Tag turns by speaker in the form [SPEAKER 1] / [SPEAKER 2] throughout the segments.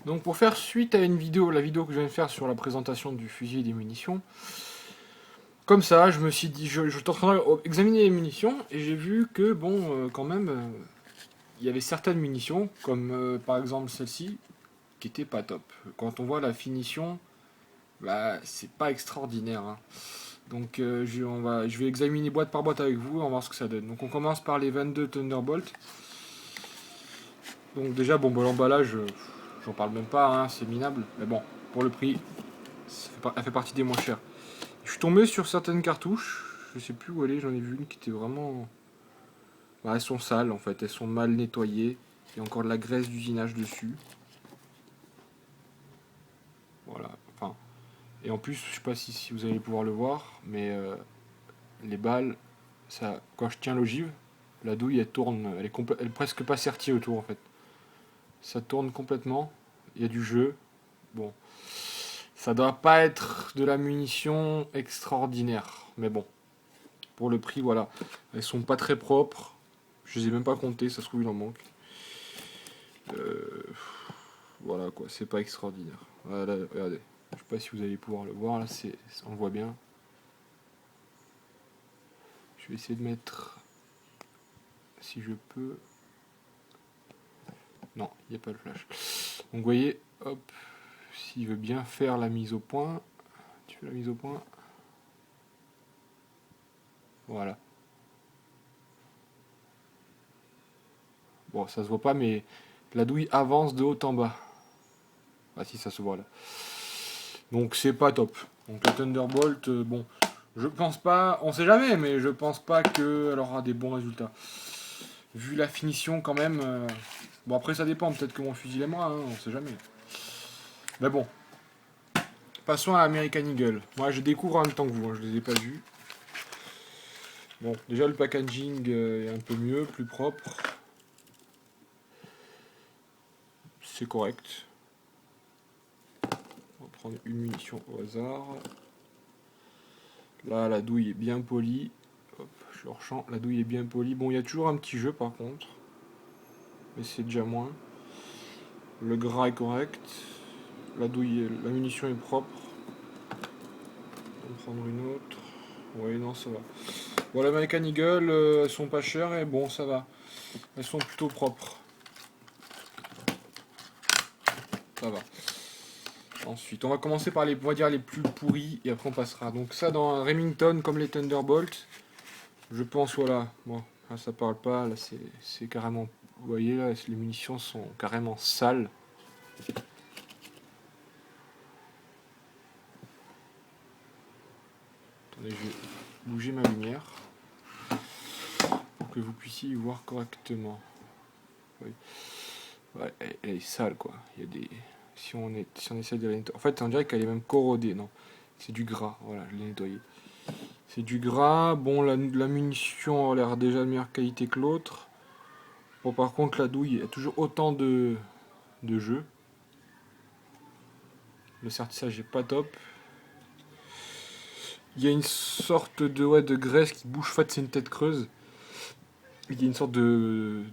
[SPEAKER 1] Donc pour faire suite à une vidéo, la vidéo que je viens de faire sur la présentation du fusil et des munitions, comme ça, je me suis dit, je suis en train d'examiner les munitions et j'ai vu que bon, quand même, il y avait certaines munitions, comme par exemple celle-ci, qui était pas top. Quand on voit la finition, bah c'est pas extraordinaire, hein. Donc je vais examiner boîte par boîte avec vous, on va voir ce que ça donne. Donc on commence par les 22 Thunderbolt. Donc déjà, bon, bah, l'emballage, j'en parle même pas, hein, c'est minable. Mais bon, pour le prix, elle fait partie des moins chers. Je suis tombé sur certaines cartouches, je sais plus où elle est, j'en ai vu une qui était vraiment... Bah, elles sont sales en fait, elles sont mal nettoyées. Il y a encore de la graisse d'usinage dessus. Voilà, enfin... Et en plus, je sais pas si vous allez pouvoir le voir, mais les balles, ça, quand je tiens l'ogive, la douille elle tourne, elle est presque pas sertie autour en fait. Ça tourne complètement, il y a du jeu. Bon, ça doit pas être de la munition extraordinaire, mais bon, pour le prix, voilà. Elles sont pas très propres, je les ai même pas comptées, ça se trouve il en manque. Euh, voilà quoi, c'est pas extraordinaire. Voilà, regardez, je sais pas si vous allez pouvoir le voir, là, on le voit bien. Je vais essayer de mettre, si je peux... Non, il n'y a pas le flash. Donc vous voyez, hop, s'il veut bien faire la mise au point, tu fais la mise au point, voilà. Bon, ça se voit pas, mais la douille avance de haut en bas. Ah si, ça se voit là. Donc c'est pas top. Donc la Thunderbolt, bon, je pense pas, on sait jamais, mais je pense pas qu'elle aura des bons résultats. Vu la finition quand même, bon après ça dépend, peut-être que mon fusil aimera, hein, on sait jamais. Mais bon, passons à American Eagle. Moi je découvre en même temps que vous, hein, je les ai pas vus. Bon, déjà le packaging est un peu mieux, plus propre. C'est correct. On va prendre une munition au hasard. Là, la douille est bien polie. Hop, je suis hors champ. La douille est bien polie. Bon, il y a toujours un petit jeu par contre. Mais c'est déjà moins. Le gras est correct. La munition est propre. On va prendre une autre. Oui, non, ça va. Bon, la American Eagle, elles sont pas chères et bon, ça va. Elles sont plutôt propres. Ça va. Ensuite, on va commencer par on va dire les plus pourris et après on passera. Donc ça, dans un Remington comme les Thunderbolt, je pense, voilà. Bon, là, ça parle pas. Là, c'est carrément... Vous voyez, là, les munitions sont carrément sales. Attendez, je vais bouger ma lumière pour que vous puissiez y voir correctement. Oui. Ouais, elle est sale, quoi. Il y a des... Si on essaie de la nettoyer... En fait, on dirait qu'elle est même corrodée, non. C'est du gras, voilà, je l'ai nettoyé. C'est du gras. Bon, la munition a l'air déjà de meilleure qualité que l'autre. Bon, par contre, la douille, il y a toujours autant de jeu. Le sertissage est pas top. Il y a une sorte de, ouais, de graisse qui bouge. En fait, c'est une tête creuse. Il y a une sorte de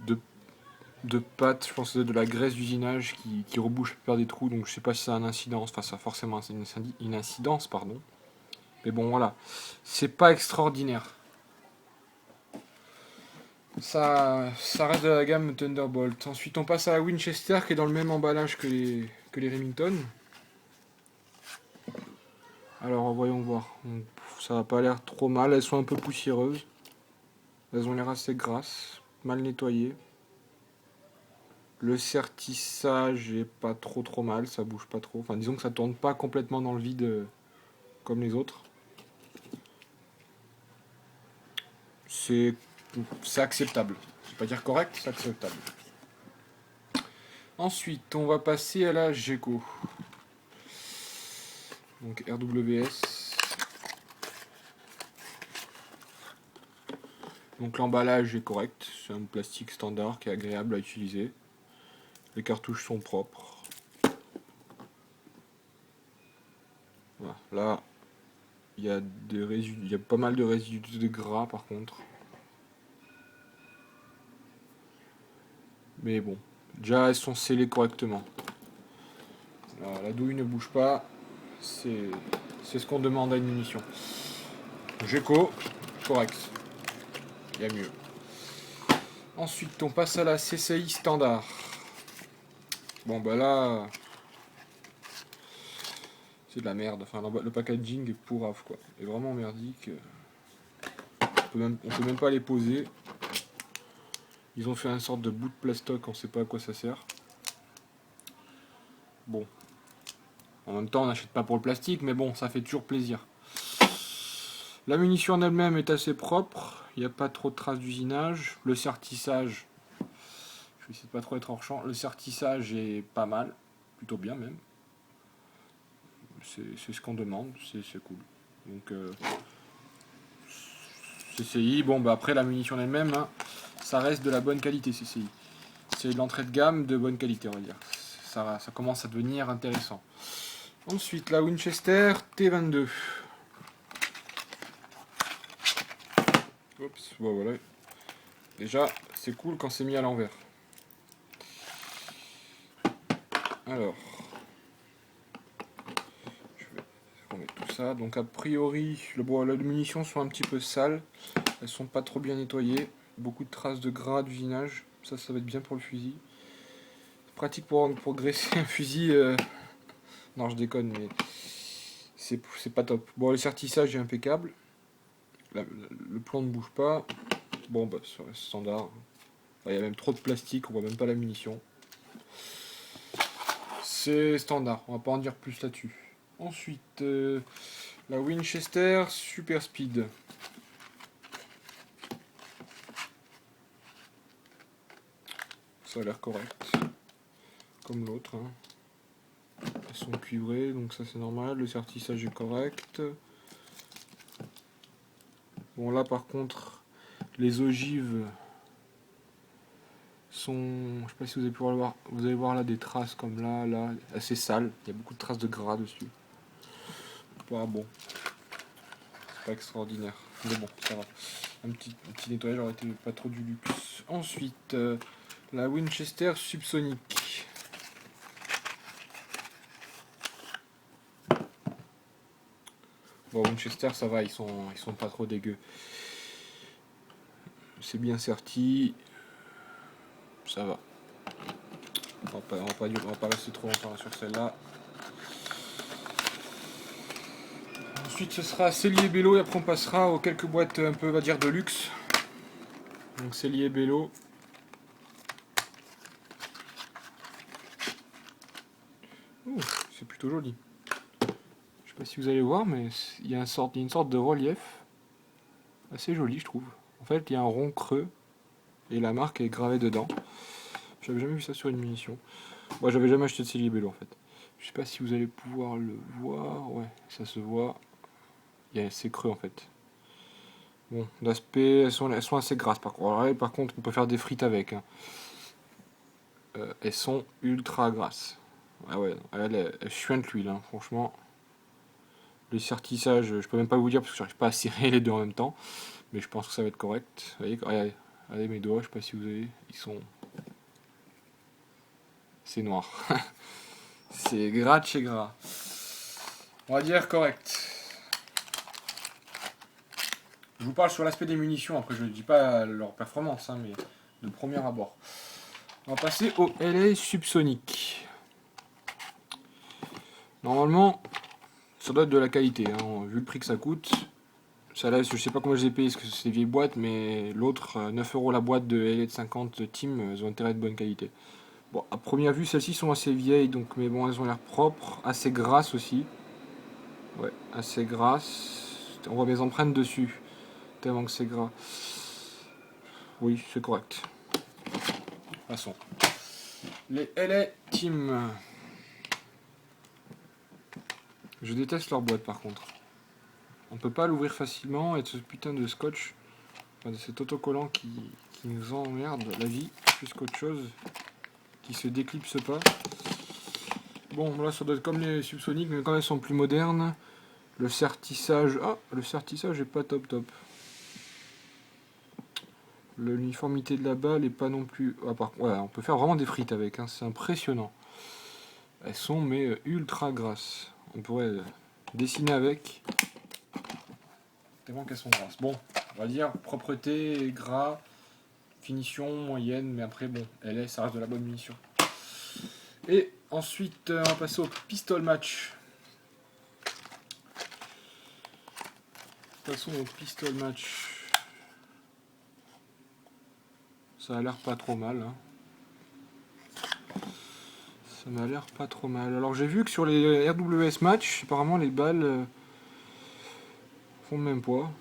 [SPEAKER 1] pâte, je pense que c'est de la graisse d'usinage qui rebouche par des trous. Donc je sais pas si ça a une incidence. Enfin, ça a forcément une incidence, pardon. Mais bon, voilà. C'est pas extraordinaire. Ça reste de la gamme Thunderbolt. Ensuite, on passe à la Winchester qui est dans le même emballage que les Remington. Alors, voyons voir. Ça n'a pas l'air trop mal. Elles sont un peu poussiéreuses. Elles ont l'air assez grasses, mal nettoyées. Le sertissage est pas trop mal, ça bouge pas trop. Enfin, disons que ça tourne pas complètement dans le vide comme les autres. C'est c'est acceptable. Je vais pas dire correct, c'est acceptable. Ensuite, on va passer à la Geco. Donc RWS. Donc l'emballage est correct, c'est un plastique standard qui est agréable à utiliser. Les cartouches sont propres. Voilà. Là, il y a pas mal de résidus de gras par contre. Mais bon, déjà elles sont scellées correctement. Voilà, la douille ne bouge pas. C'est ce qu'on demande à une munition. Geco, correct. Il y a mieux. Ensuite, on passe à la CCI standard. Bon, bah là, c'est de la merde. Enfin, le packaging est pourrave, quoi. Il est vraiment merdique. On peut même pas les poser. Ils ont fait une sorte de bout de plastoc, on sait pas à quoi ça sert. Bon. En même temps, on n'achète pas pour le plastique, mais bon, ça fait toujours plaisir. La munition en elle-même est assez propre. Il n'y a pas trop de traces d'usinage. Le sertissage, je vais essayer de pas trop être hors champ. Le sertissage est pas mal. Plutôt bien même. C'est ce qu'on demande. C'est cool. Donc, CCI, bon, bah après la munition en elle-même, hein, ça reste de la bonne qualité, CCI. C'est de l'entrée de gamme de bonne qualité, on va dire. Ça commence à devenir intéressant. Ensuite, la Winchester T22. Oups, bon voilà. Déjà, c'est cool quand c'est mis à l'envers. Alors, je vais remettre tout ça. Donc a priori, les munitions sont un petit peu sales. Elles sont pas trop bien nettoyées. Beaucoup de traces de gras d'usinage. Ça va être bien pour le fusil. Pratique pour graisser un fusil. Non, je déconne, mais c'est pas top. Bon, le sertissage est impeccable. Le plan ne bouge pas. Bon, bah, c'est standard. Il y a même trop de plastique, on voit même pas la munition. C'est standard, on va pas en dire plus là-dessus. Ensuite, la Winchester Super Speed. Ça a l'air correct. Comme l'autre. Hein. Elles sont cuivrées, donc ça c'est normal. Le sertissage est correct. Bon, là par contre, les ogives sont. Je sais pas si vous allez pouvoir le voir. Vous allez voir là des traces comme là, assez sales. Il y a beaucoup de traces de gras dessus. Pas bon. C'est pas extraordinaire. Mais bon, ça va. Un petit nettoyage aurait été pas trop du luxe. Ensuite, la Winchester Subsonic. Bon, Winchester, ça va, ils sont pas trop dégueux. C'est bien serti. Ça va. On va pas rester trop longtemps sur celle-là. Ensuite, ce sera Cellier Bello et après on passera aux quelques boîtes un peu, on va dire, de luxe. Donc Cellier Bello. C'est plutôt joli. Je sais pas si vous allez voir, mais il y a une sorte de relief assez joli, je trouve. En fait, il y a un rond creux et la marque est gravée dedans. J'avais jamais vu ça sur une munition. Moi, j'avais jamais acheté de Cellier Bello en fait. Je sais pas si vous allez pouvoir le voir. Ouais, ça se voit. C'est creux en fait. Bon, d'aspect, elles sont assez grasses par contre. Alors là, par contre, on peut faire des frites avec. Hein. Elles sont ultra grasses. Ah ouais, elles suintent l'huile, hein, franchement. Le sertissage, je peux même pas vous dire parce que j'arrive pas à serrer les deux en même temps. Mais je pense que ça va être correct. Vous voyez, regardez mes doigts, je sais pas si vous avez. Ils sont. C'est noir. C'est gras de chez gras. On va dire correct. Je vous parle sur l'aspect des munitions, après je ne dis pas leur performance, hein, mais de premier abord. On va passer au LA Subsonic. Normalement, ça doit être de la qualité, hein, vu le prix que ça coûte. Ça là, je sais pas comment je les ai payé, parce que c'est des vieilles boîtes, mais l'autre, 9 € la boîte de LA de 50 Team, elles ont intérêt de bonne qualité. Bon, à première vue, celles-ci sont assez vieilles, donc, mais bon, elles ont l'air propres, assez grasses aussi. Ouais, assez grasses. On voit mes empreintes dessus, tellement que c'est gras. Oui, c'est correct. Passons. Les LA Team. Je déteste leur boîte par contre. On peut pas l'ouvrir facilement et ce putain de scotch, enfin, de cet autocollant qui nous emmerde la vie plus qu'autre chose, qui se déclipse pas. Bon, là ça doit être comme les Subsonic, mais quand elles sont plus modernes. Le sertissage, le sertissage est pas top top. L'uniformité de la balle est pas non plus. Ouais, on peut faire vraiment des frites avec, hein, c'est impressionnant. Elles sont mais ultra grasses. On pourrait dessiner avec. Tellement qu'elles sont grasses. Bon, on va dire propreté, gras, finition moyenne, mais après bon, ça reste de la bonne munition. Et ensuite, on va passer au pistol match. Passons au pistol match. Ça a l'air pas trop mal. Hein. Ça m'a l'air pas trop mal. Alors j'ai vu que sur les RWS match, apparemment les balles font le même poids.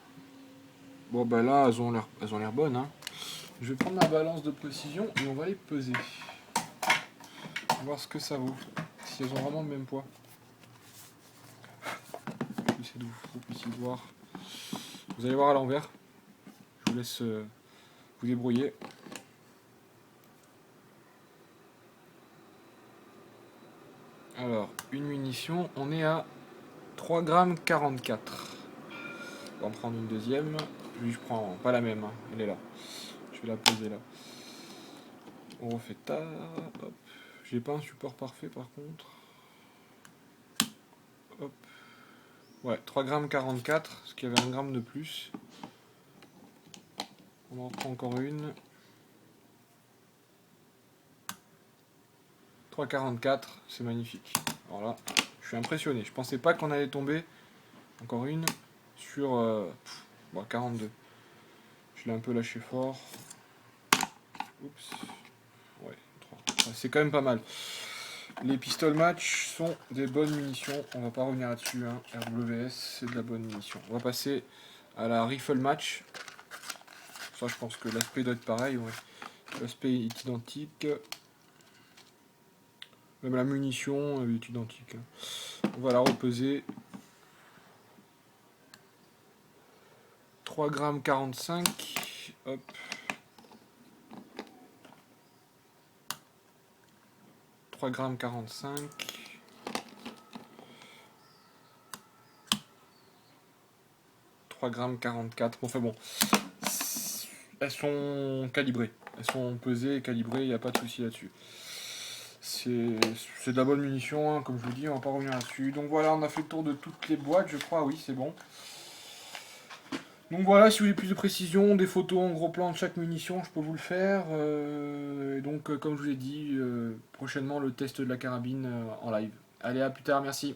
[SPEAKER 1] Bon bah là, elles ont l'air bonnes. Hein. Je vais prendre ma balance de précision et on va les peser. On va voir ce que ça vaut. Si elles ont vraiment le même poids. Je vais essayer de vous puissiez voir. Vous allez voir à l'envers. Je vous laisse vous débrouiller. Alors, une munition, on est à 3,44 g. On va en prendre une deuxième. Lui, je prends pas la même, hein. Elle est là. Je vais la poser là. On refait ta. Hop. J'ai pas un support parfait par contre. Hop. Ouais, 3,44 g, parce qu'il y avait 1 gramme de plus. On en prend encore une. 3,44, c'est magnifique. Alors là, je suis impressionné. Je pensais pas qu'on allait tomber. Encore une sur 42. Je l'ai un peu lâché fort. Oups. Ouais, 3. C'est quand même pas mal. Les pistol match sont des bonnes munitions. On va pas revenir là-dessus. Hein. RWS, c'est de la bonne munition. On va passer à la rifle match. Ça, je pense que l'aspect doit être pareil. Ouais. L'aspect est identique. Même la munition est identique. On va la repeser. 3,45 g. Hop. 3,45 g. 3,44 g. Bon, enfin bon. Elles sont calibrées. Elles sont pesées et calibrées, il n'y a pas de souci là-dessus. C'est de la bonne munition, hein, comme je vous dis, on va pas revenir là-dessus. Donc voilà, on a fait le tour de toutes les boîtes, je crois, oui, c'est bon. Donc voilà, si vous voulez plus de précision, des photos en gros plan de chaque munition, je peux vous le faire. Et donc, comme je vous ai dit, prochainement le test de la carabine en live. Allez, à plus tard, merci.